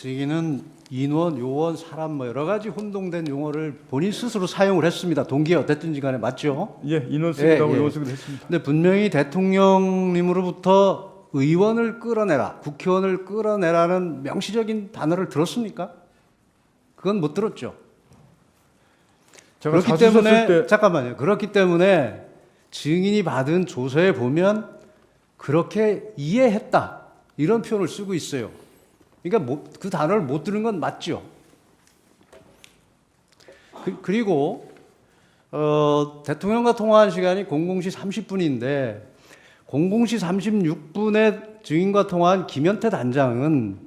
증인은 인원, 요원, 사람 뭐 여러 가지 혼동된 용어를 본인 스스로 사용을 했습니다. 동기에 어땠든지 간에 맞죠? 예, 인원 쓰기도 하고 예. 요원 쓰기도 했습니다. 근데 분명히 대통령님으로부터 의원을 끌어내라, 국회의원을 끌어내라는 명시적인 단어를 들었습니까? 그건 못 들었죠. 제가 그렇기 사수 썼을 때문에 때 잠깐만요. 그렇기 때문에 증인이 받은 조서에 보면 그렇게 이해했다 이런 표현을 쓰고 있어요. 그러니까 그 단어를 못 들은 건 맞죠. 그리고 대통령과 통화한 시간이 00시 30분인데 00시 36분에 증인과 통화한 김현태 단장은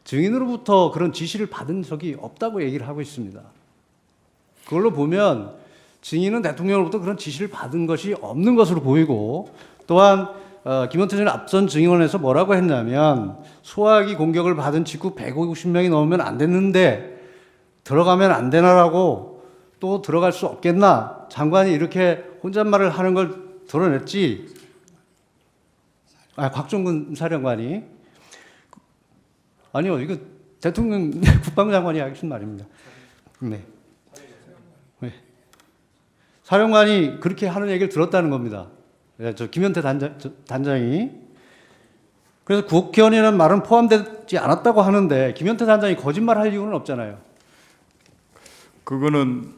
증인으로부터 그런 지시를 받은 적이 없다고 얘기를 하고 있습니다. 그걸로 보면 증인은 대통령으로부터 그런 지시를 받은 것이 없는 것으로 보이고, 또한 김현태 전 앞선 증인원에서 뭐라고 했냐면 소화기 공격을 받은 직후 150명이 넘으면 안 됐는데 들어가면 안 되나라고, 또 들어갈 수 없겠나, 장관이 이렇게 혼잣말을 하는 걸 드러냈지. 곽종근 사령관이. 아니요, 이거 대통령 국방장관이 하신 말입니다. 네. 네. 사령관이 그렇게 하는 얘기를 들었다는 겁니다. 저 김현태 단장이. 그래서 국회의원이라는 말은 포함되지 않았다고 하는데 김현태 단장이 거짓말할 이유는 없잖아요. 그거는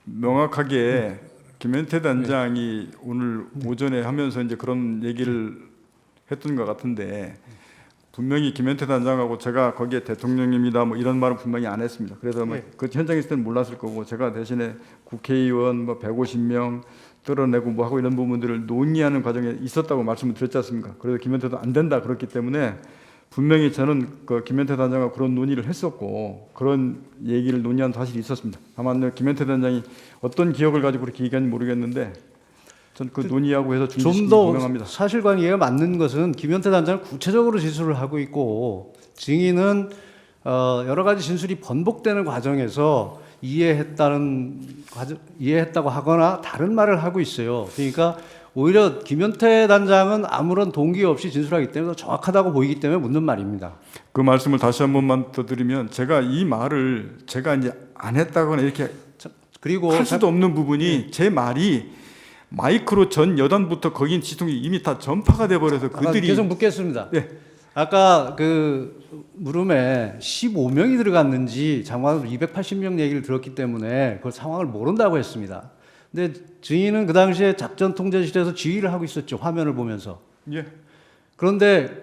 명확하게 김현태 단장이 오늘 오전에 하면서 이제 그런 얘기를 했던 것 같은데, 분명히 김현태 단장하고 제가 거기에 대통령입니다 뭐 이런 말은 분명히 안 했습니다. 그래서 그 현장에 있을 때는 몰랐을 거고, 제가 대신에 국회의원 뭐 150명 뚫어내고 뭐 하고 이런 부분들을 논의하는 과정에 있었다고 말씀을 드렸지 않습니까? 그래서 김현태도 안 된다 그렇기 때문에 분명히 저는 그 김현태 단장과 그런 논의를 했었고 그런 얘기를 논의한 사실이 있었습니다. 다만 김현태 단장이 어떤 기억을 가지고 그렇게 얘기했는지 모르겠는데 전 그 논의하고 해서 좀 더 사실관계가 맞는 것은 김현태 단장은 구체적으로 진술을 하고 있고, 증인은 여러 가지 진술이 번복되는 과정에서 이해했다고 하거나 다른 말을 하고 있어요. 그러니까 오히려 김현태 단장은 아무런 동기 없이 진술하기 때문에 정확하다고 보이기 때문에 묻는 말입니다. 그 말씀을 다시 한 번만 더 드리면, 제가 이 말을 제가 이제 안 했다거나 이렇게 그리고 할 수도 없는 부분이, 제 말이 마이크로 전 여단부터 거긴 지통이 이미 다 전파가 돼 버려서 그들이 계속 묻겠습니다. 네. 아까 그 물음에 15명이 들어갔는지 장관은 280명 얘기를 들었기 때문에 그 상황을 모른다고 했습니다. 근데 증인은 그 당시에 작전 통제실에서 지휘를 하고 있었죠. 화면을 보면서. 예. 그런데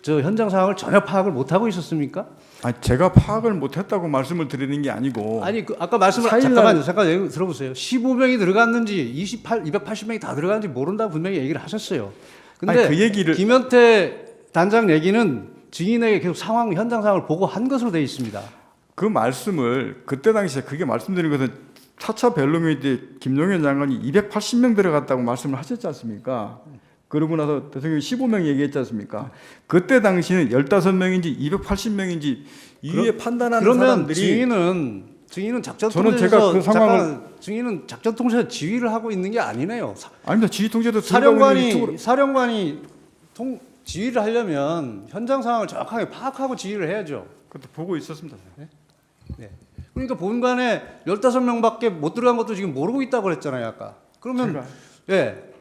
저 현장 상황을 전혀 파악을 못 하고 있었습니까? 아니, 제가 파악을 못했다고 말씀을 드리는 게 아니고, 아니 아까 말씀을 잠깐만 얘기 들어보세요. 15명이 들어갔는지 280명이 다 들어갔는지 모른다고 분명히 얘기를 하셨어요. 근데 아니, 그 얘기를 김현태 단장 얘기는 증인에게 계속 현장 상황을 보고 한 것으로 되어 있습니다. 그 말씀을 그때 당시에 그게 말씀드린 것은 4차 벨로미 때 김용현 장관이 280명 들어갔다고 말씀을 하셨지 않습니까? 그러고 나서 대통령이 15명 얘기했지 않습니까? 그때 당시는 15명인지 280명인지 이후에 판단하는 그러면 사람들이, 증인은 작전 저는 통제에서 제가 그 상황을 증인은 작전 통제에서 지휘를 하고 있는 게 아니네요. 아닙니다. 지휘 통제도 사령관이 지휘를 하려면 현장 상황을 정확하게 파악하고 지휘를 해야죠. 그것도 보고 있었습니다. 네. 그러니까 본관에 15명밖에 못 들어간 것도 지금 모르고 있다고 그랬잖아요, 아까. 그러면 예.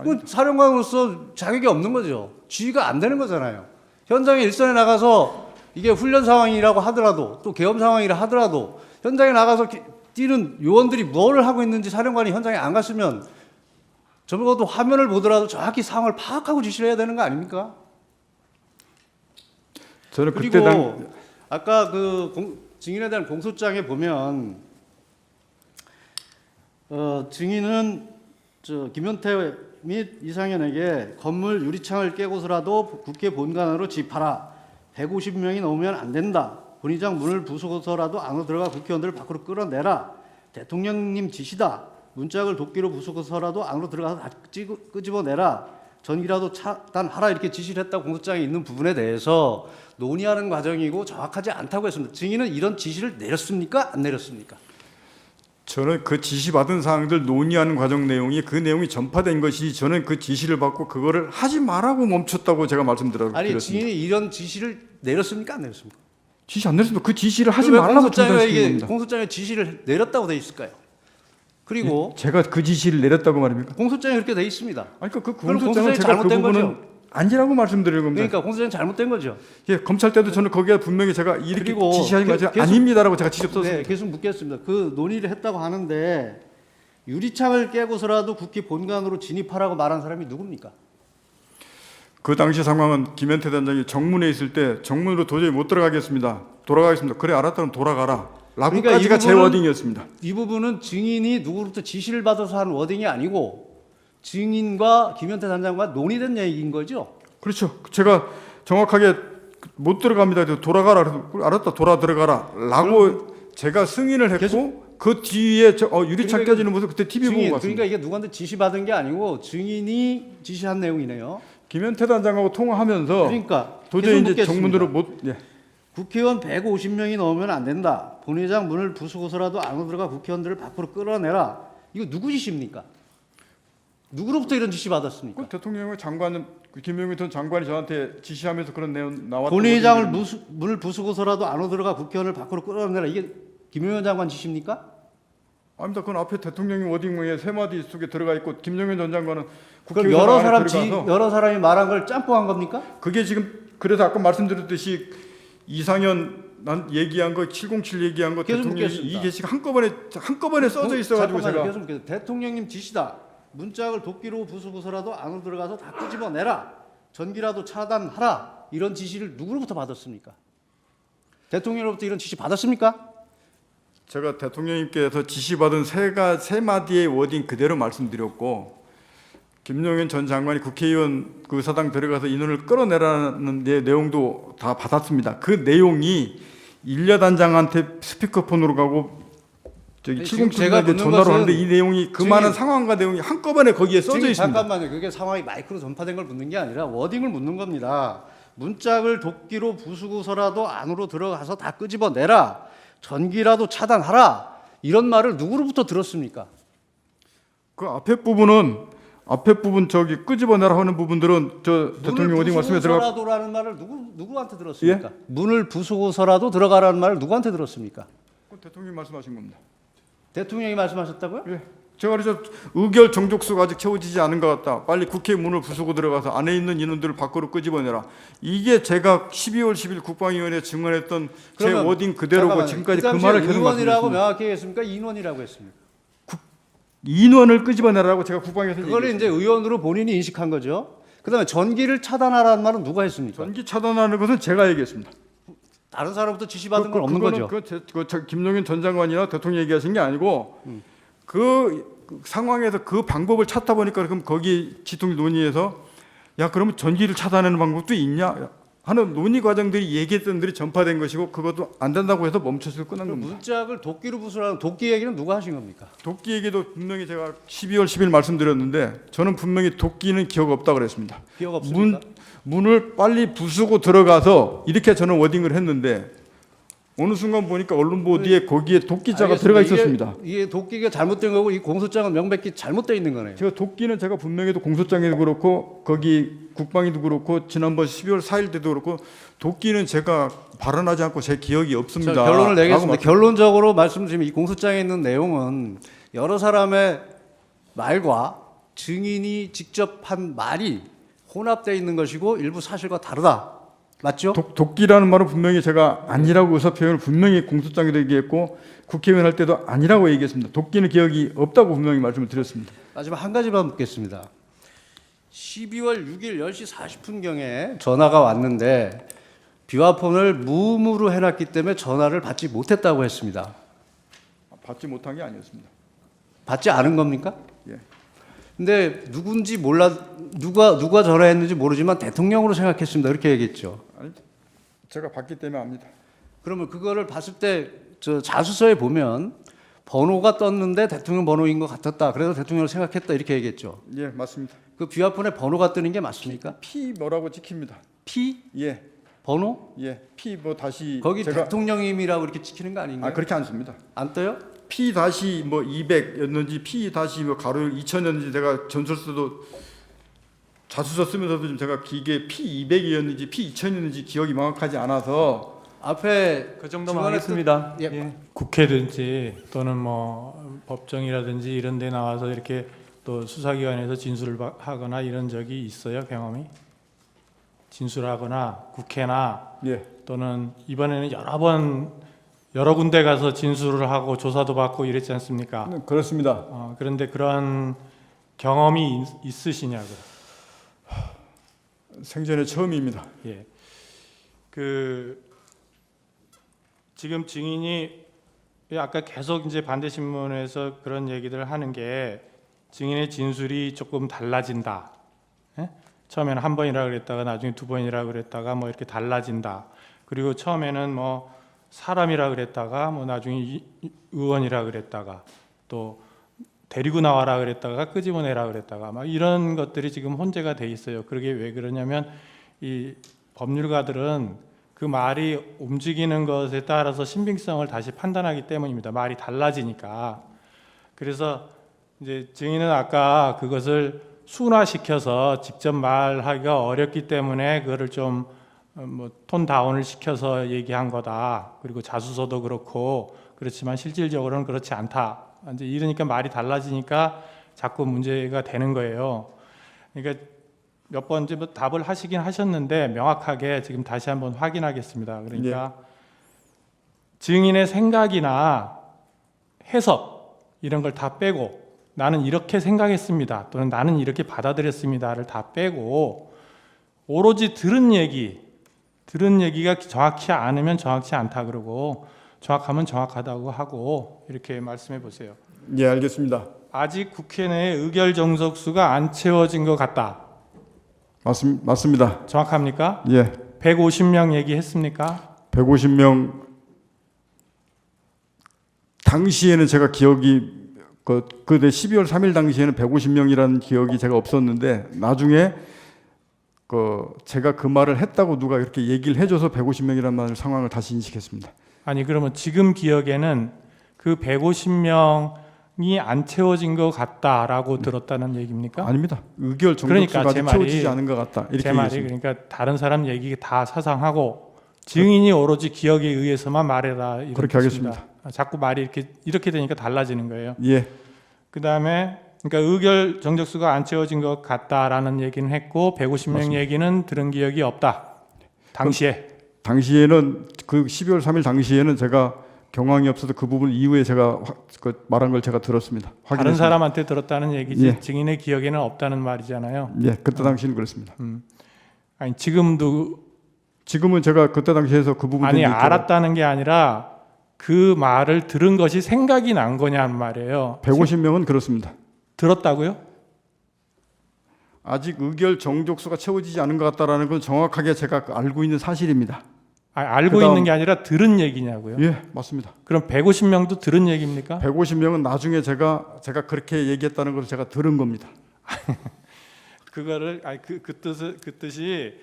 그 사령관으로서 자격이 없는 거죠. 지휘가 안 되는 거잖아요. 현장에 일선에 나가서 이게 훈련 상황이라고 하더라도, 또 계엄 상황이라 하더라도 현장에 나가서 뛰는 요원들이 뭘 하고 있는지 사령관이 현장에 안 갔으면 적어도 화면을 보더라도 정확히 상황을 파악하고 지시를 해야 되는 거 아닙니까? 저는 그리고 그때 아까 증인에 대한 공소장에 보면 증인은 김현태 및 이상현에게 건물 유리창을 깨고서라도 국회 본관으로 집하라. 150명이 넘으면 안 된다. 본의장 문을 부수고서라도 안으로 들어가 국회의원들을 밖으로 끌어내라. 대통령님 지시다. 문짝을 도끼로 부수고서라도 안으로 들어가서 다 끄집어내라. 전기라도 차단하라. 이렇게 지시를 했다고 공소장에 있는 부분에 대해서 논의하는 과정이고 정확하지 않다고 했습니다. 증인은 이런 지시를 내렸습니까? 안 내렸습니까? 저는 그 지시 받은 사항들 논의하는 과정 내용이 그 내용이 전파된 것이, 저는 그 지시를 받고 그거를 하지 말라고 멈췄다고 제가 말씀드렸습니다. 아니, 증인이 이런 지시를 내렸습니까? 안 내렸습니까? 지시 안 내렸습니다. 그 지시를 하지 왜 말라고 공소장에 중단시킨 이게 겁니다. 공소장에 지시를 내렸다고 돼 있을까요? 그리고 제가 그 지시를 내렸다고 말입니까? 공소장에 그렇게 돼 있습니다. 아니 그 그럼 공소장은 공소장이 제가 그 잘못된 부분은 거죠? 아니라고 말씀드리는 겁니다. 그러니까 공소장이 잘못된 거죠. 예, 검찰 때도 저는 거기에 분명히 제가 이렇게 그리고 지시한 거 계속- 아닙니다라고 제가 직접 썼습니다. 네, 계속 묻겠습니다. 그 논의를 했다고 하는데 유리창을 깨고서라도 국회 본관으로 진입하라고 말한 사람이 누굽니까? 그 당시 상황은 김현태 단장이 정문에 있을 때 정문으로 도저히 못 들어가겠습니다. 돌아가겠습니다. 그래 알았다면 돌아가라. 그러니까 라고까지가 이 제 부분은- 워딩이었습니다. 이 부분은 증인이 누구로부터 지시를 받아서 한 워딩이 아니고 증인과 김현태 단장과 논의된 얘기인 거죠. 그렇죠. 제가 정확하게 못 들어갑니다. 그래서 돌아가라. 그래서 알았다. 돌아 들어가라. 라고 제가 승인을 했고 그 뒤에 유리창 그러니까 깨지는 모습 그때 TV 보고 증인, 봤습니다. 그러니까 이게 누구한테 지시받은 게 아니고 증인이 지시한 내용이네요. 김현태 단장하고 통화하면서 그러니까 도저히 계속 이제 묻겠습니다. 정문으로 못 예. 국회의원 150명이 넘으면 안 된다. 본회의장 문을 부수고서라도 안으로 들어가 국회의원들을 밖으로 끌어내라. 이거 누구 지시입니까? 누구로부터 이런 지시 받았습니까? 그 대통령의 장관은 김용민 전 장관이 저한테 지시하면서 그런 내용 나왔던 본회의장을 문을 부수고서라도 안으로 들어가 국회의원을 밖으로 끌어내라. 이게 김용현 장관 지시입니까? 아닙니다. 그건 앞에 대통령이 워딩에 세 마디 속에 들어가 있고 김용현 전 장관은 그럼 국회의원 여러 안에 사람 들어가서 여러 사람이 말한 걸 짬뽕한 겁니까? 그게 지금 그래서 아까 말씀드렸듯이 이상현 난 얘기한 거 707 얘기한 거 계속 대통령이 묻겠습니다. 이 게시가 한꺼번에 써져 있어가지고 잠깐만요. 제가 계속 묻겠습니다. 대통령님 지시다. 문짝을 도끼로 부수고서라도 안으로 들어가서 다 끄집어내라. 전기라도 차단하라. 이런 지시를 누구로부터 받았습니까? 대통령으로부터 이런 지시 받았습니까? 제가 대통령님께서 지시받은 세 마디의 워딩 그대로 말씀드렸고 김용현 전 장관이 국회의원 그 사당 들어가서 인원을 끌어내라는 내용도 다 받았습니다. 그 내용이 일야단장한테 스피커폰으로 가고 저기 지금 707에게 제가 묻는 전화로 것은 하는데 이 내용이 그 증인- 많은 상황과 내용이 한꺼번에 거기에 써져 지금 있습니다. 잠깐만요. 그게 상황이 마이크로 전파된 걸 묻는 게 아니라 워딩을 묻는 겁니다. 문짝을 도끼로 부수고서라도 안으로 들어가서 다 끄집어내라. 전기라도 차단하라. 이런 말을 누구로부터 들었습니까? 그 앞에 부분 저기 끄집어내라 하는 부분들은 저 대통령 워딩 말씀에 들어가 부수고서라도라는 말을 누구한테 들었습니까? 문을 부수고서라도 들어가라는 말을 누구한테 들었습니까? 대통령이 말씀하신 겁니다. 대통령이 말씀하셨다고요? 예. 제가 그래서 의결 정족수가 아직 채워지지 않은 것 같다. 빨리 국회 문을 부수고 들어가서 안에 있는 인원들을 밖으로 끄집어내라. 이게 제가 12월 10일 국방위원회에 증언했던 제 그러면 워딩 그대로고 잠깐만요. 지금까지 그 그 당시에 말을 계속 의원이라고 말씀드렸습니다. 명확히 했습니까? 인원이라고 했습니까? 인원을 끄집어내라고 제가 국방에서 그걸 이제 의원으로 본인이 인식한 거죠. 그다음에 전기를 차단하라는 말은 누가 했습니까? 전기 차단하는 것은 제가 얘기했습니다. 다른 사람부터 지시받은 건 없는 그거는 거죠. 김용현 전 장관이나 대통령 얘기하신 게 아니고 그 상황에서 그 방법을 찾다 보니까 그럼 거기 지통 논의에서 야 그러면 전기를 차단하는 방법도 있냐 하는 논의 과정들이 얘기했던 들이 전파된 것이고 그것도 안 된다고 해서 멈춰서 끝난 그 겁니다. 문짝을 도끼로 부수라는 도끼 얘기는 누가 하신 겁니까? 도끼 얘기도 분명히 제가 12월 10일 말씀드렸는데 저는 분명히 도끼는 기억 없다 그랬습니다. 기억 없습니까? 문을 빨리 부수고 들어가서 이렇게 저는 워딩을 했는데 어느 순간 보니까 언론 보도에 거기에 도끼자가 알겠습니다. 들어가 있었습니다. 이게 도끼가 잘못된 거고 이 공소장은 명백히 잘못되어 있는 거네요. 제가 도끼는 제가 분명히도 공소장에도 그렇고 거기 국방에도 그렇고 지난번 12월 4일 때도 그렇고 도끼는 제가 발언하지 않고 제 기억이 없습니다. 자, 결론을 라고 내겠습니다. 결론적으로 말씀드리면 이 공소장에 있는 내용은 여러 사람의 말과 증인이 직접 한 말이 혼합되어 있는 것이고 일부 사실과 다르다. 맞죠? 도끼라는 말은 분명히 제가 아니라고 의사 표현을 분명히 공소장에도 얘기했고 국회의원 할 때도 아니라고 얘기했습니다. 도끼는 기억이 없다고 분명히 말씀을 드렸습니다. 마지막 한 가지만 묻겠습니다. 12월 6일 10시 40분경에 전화가 왔는데 비화폰을 무음으로 해놨기 때문에 전화를 받지 못했다고 했습니다. 받지 못한 게 아니었습니다. 받지 않은 겁니까? 예. 근데 누군지 몰라 누가 전화했는지 모르지만 대통령으로 생각했습니다. 이렇게 얘기했죠. 아니, 제가 받기 때문에 압니다. 그러면 그거를 봤을 때 저 자수서에 보면 번호가 떴는데 대통령 번호인 것 같았다. 그래서 대통령을 생각했다. 이렇게 얘기했죠. 예, 맞습니다. 그 비화폰에 번호가 뜨는 게 맞습니까? P 뭐라고 찍힙니다. P 예, 번호? 예, P 뭐 다시 거기 제가 대통령님이라고 이렇게 찍히는 거 아닌가요? 그렇게 안 씁니다. 안 떠요? P 다시 뭐 200였는지 P 다시 뭐 가로 2000였는지 제가 전설서도 자수서 쓰면서도 지금 제가 기계 P200이었는지 P2000이었는지 기억이 명확하지 않아서 앞에 그 정도만 증언했던- 하겠습니다. 예. 예. 국회든지 또는 뭐 법정이라든지 이런 데 나와서 이렇게 또 수사기관에서 진술을 하거나 이런 적이 있어요, 경험이? 진술하거나 국회나 예. 또는 이번에는 여러 군데 가서 진술을 하고 조사도 받고 이랬지 않습니까? 그렇습니다. 그런데 그런 경험이 있으시냐고요? 생전에 처음입니다. 예. 지금 증인이 아까 계속 이제 반대 신문에서 그런 얘기들 하는 게 증인의 진술이 조금 달라진다. 예? 처음에는 한 번이라 그랬다가 나중에 두 번이라 그랬다가 뭐 이렇게 달라진다. 그리고 처음에는 뭐 사람이라 그랬다가 뭐 나중에 의원이라 그랬다가 또 데리고 나와라 그랬다가 끄집어내라 그랬다가 막 이런 것들이 지금 혼재가 돼 있어요. 그게 왜 그러냐면 이 법률가들은 그 말이 움직이는 것에 따라서 신빙성을 다시 판단하기 때문입니다. 말이 달라지니까. 그래서 이제 증인은 아까 그것을 순화시켜서 직접 말하기가 어렵기 때문에 그거를 좀 뭐 톤 다운을 시켜서 얘기한 거다. 그리고 자수서도 그렇고 그렇지만 실질적으로는 그렇지 않다. 이제 이러니까 말이 달라지니까 자꾸 문제가 되는 거예요. 그러니까 몇 번 이제 뭐 답을 하시긴 하셨는데 명확하게 지금 다시 한번 확인하겠습니다. 그러니까 증인의 생각이나 해석 이런 걸 다 빼고 나는 이렇게 생각했습니다. 또는 나는 이렇게 받아들였습니다를 다 빼고 오로지 들은 얘기가 정확히 않으면 정확치 않다 그러고 정확하면 정확하다고 하고 이렇게 말씀해 보세요. 예, 알겠습니다. 아직 국회 내에 의결 정석수가 안 채워진 것 같다. 맞습니다. 정확합니까? 예. 150명 얘기했습니까? 150명 당시에는 제가 기억이 그때 12월 3일 당시에는 150명이라는 기억이 제가 없었는데 나중에 제가 그 말을 했다고 누가 이렇게 얘기를 해줘서 150명이라는 말 상황을 다시 인식했습니다. 아니 그러면 지금 기억에는 그 150명이 안 채워진 것 같다라고 들었다는 얘기입니까? 아닙니다. 의결 그러니까 정석수가 제 아직 말이- 채워지지 않은 것 같다. 이렇게 제 말이 얘기했습니다. 그러니까 다른 사람 얘기 다 사상하고 증인이 오로지 기억에 의해서만 말해라 이런 그렇게 뜻입니다. 하겠습니다. 자꾸 말이 이렇게 되니까 달라지는 거예요. 예. 그다음에 그러니까 의결 정적수가 안 채워진 것 같다라는 얘기는 했고 150명 맞습니다. 얘기는 들은 기억이 없다. 당시에는 그 12월 3일 당시에는 제가 경황이 없어서 그 부분 이후에 제가 말한 걸 제가 들었습니다. 다른 확인했습니다. 사람한테 들었다는 얘기지 예. 증인의 기억에는 없다는 말이잖아요. 예, 그때 당시는 그렇습니다. 아니 지금은 제가 그때 당시에서 그 부분 아니 알았다는 게 아니라 그 말을 들은 것이 생각이 난 거냐는 말이에요. 150명은 그렇습니다. 들었다고요? 아직 의결 정족수가 채워지지 않은 것 같다라는 건 정확하게 제가 알고 있는 사실입니다. 알고 그다음- 있는 게 아니라 들은 얘기냐고요? 예, 맞습니다. 그럼 150명도 들은 얘기입니까? 150명은 나중에 제가 그렇게 얘기했다는 걸 제가 들은 겁니다. 그거를 그 뜻이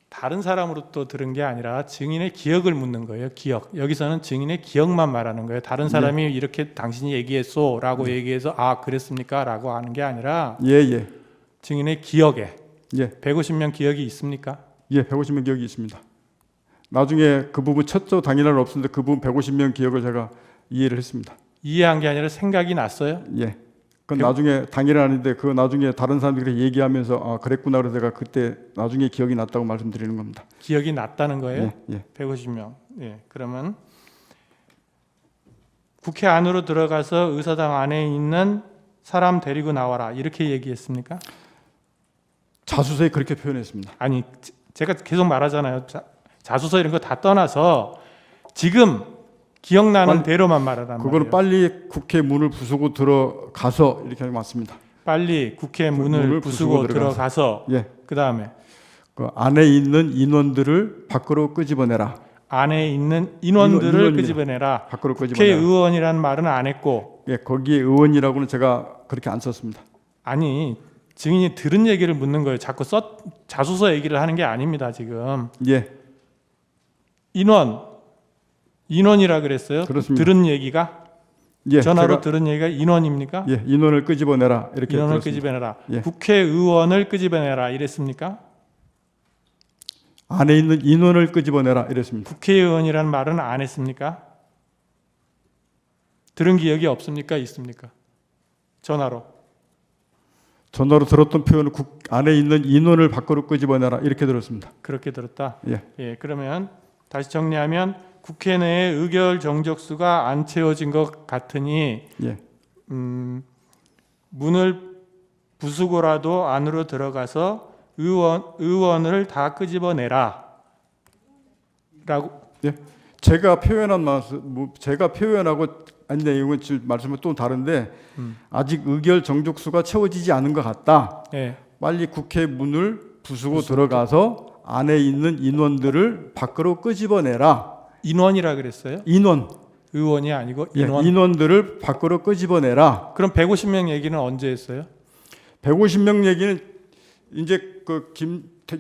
다른 사람으로부터 들은 게 아니라 증인의 기억을 묻는 거예요. 기억. 여기서는 증인의 기억만 말하는 거예요. 다른 사람이 이렇게 당신이 얘기했소라고 얘기해서 그랬습니까라고 하는 게 아니라 예. 증인의 기억에 예. 150명 기억이 있습니까? 예, 150명 기억이 있습니다. 나중에 그 부분 첫조 당일날 없었는데 그 부분 150명 기억을 제가 이해를 했습니다. 이해한 게 아니라 생각이 났어요. 예. 그건 나중에 당일은 아닌데 그 나중에 다른 사람들이 얘기하면서 그랬구나 그래서 제가 그때 나중에 기억이 났다고 말씀드리는 겁니다. 기억이 났다는 거예요. 예. 150명. 예. 그러면 국회 안으로 들어가서 의사당 안에 있는 사람 데리고 나와라 이렇게 얘기했습니까? 자수서에 그렇게 표현했습니다. 아니 제가 계속 말하잖아요. 자수서 이런 거 다 떠나서 지금 기억나는 대로만 말하란 그거는 말이에요. 빨리 국회 문을 부수고 들어가서 이렇게 맞습니다. 빨리 국회 문을 부수고 들어가서 예. 그다음에 그 안에 있는 인원들을 밖으로 끄집어내라. 안에 있는 인원들을 인원입니다. 끄집어내라. 밖으로 끄집어내라. 국회의원이라는 말은 안 했고 예, 거기에 의원이라고는 제가 그렇게 안 썼습니다. 아니 증인이 들은 얘기를 묻는 거예요. 자꾸 자수서 얘기를 하는 게 아닙니다. 지금 예. 인원이라 그랬어요. 그렇습니다. 들은 얘기가 예. 전화로 들은 얘기가 인원입니까? 예, 인원을 끄집어내라 이렇게 인원을 들었습니다. 끄집어내라. 예. 국회의원을 끄집어내라 이랬습니까? 안에 있는 인원을 끄집어내라 이랬습니다. 국회의원이라는 말은 안 했습니까? 들은 기억이 없습니까? 있습니까? 전화로. 전화로 들었던 표현은 안에 있는 인원을 밖으로 끄집어내라 이렇게 들었습니다. 그렇게 들었다. 예. 그러면 다시 정리하면 국회 내에 의결 정적수가 안 채워진 것 같으니 예. 문을 부수고라도 안으로 들어가서 의원을 다 끄집어내라. 라고. 제가 표현한 말씀, 제가 표현하고 아니 내용은 지금 말씀은 또 다른데 아직 의결 정족수가 채워지지 않은 것 같다. 예. 빨리 국회 문을 부수고 들어가서 안에 있는 인원들을 밖으로 끄집어내라. 인원이라 그랬어요? 인원, 의원이 아니고 예, 인원. 인원들을 밖으로 끄집어내라. 그럼 150명 얘기는 언제 했어요? 150명 얘기는 이제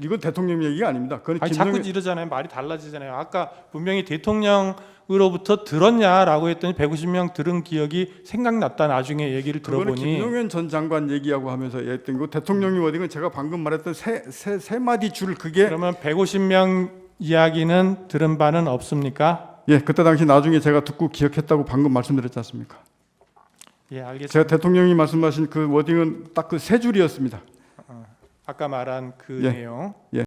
이건 대통령 얘기가 아닙니다. 그건 아니 자꾸 이러잖아요. 말이 달라지잖아요. 아까 분명히 대통령으로부터 들었냐라고 했더니 150명 들은 기억이 생각났다. 나중에 얘기를 그거는 들어보니 김용현 전 장관 얘기하고 하면서 했던 거 대통령이 어디 건 제가 방금 말했던 세 마디 줄 그게 그러면 150명 이야기는 들은 바는 없습니까? 예 그때 당시 나중에 제가 듣고 기억했다고 방금 말씀드렸지 않습니까? 예, 알겠습니다. 제가 대통령이 말씀하신 그 워딩은 딱 그 세 줄이었습니다. 아까 말한 그 예. 내용. 예.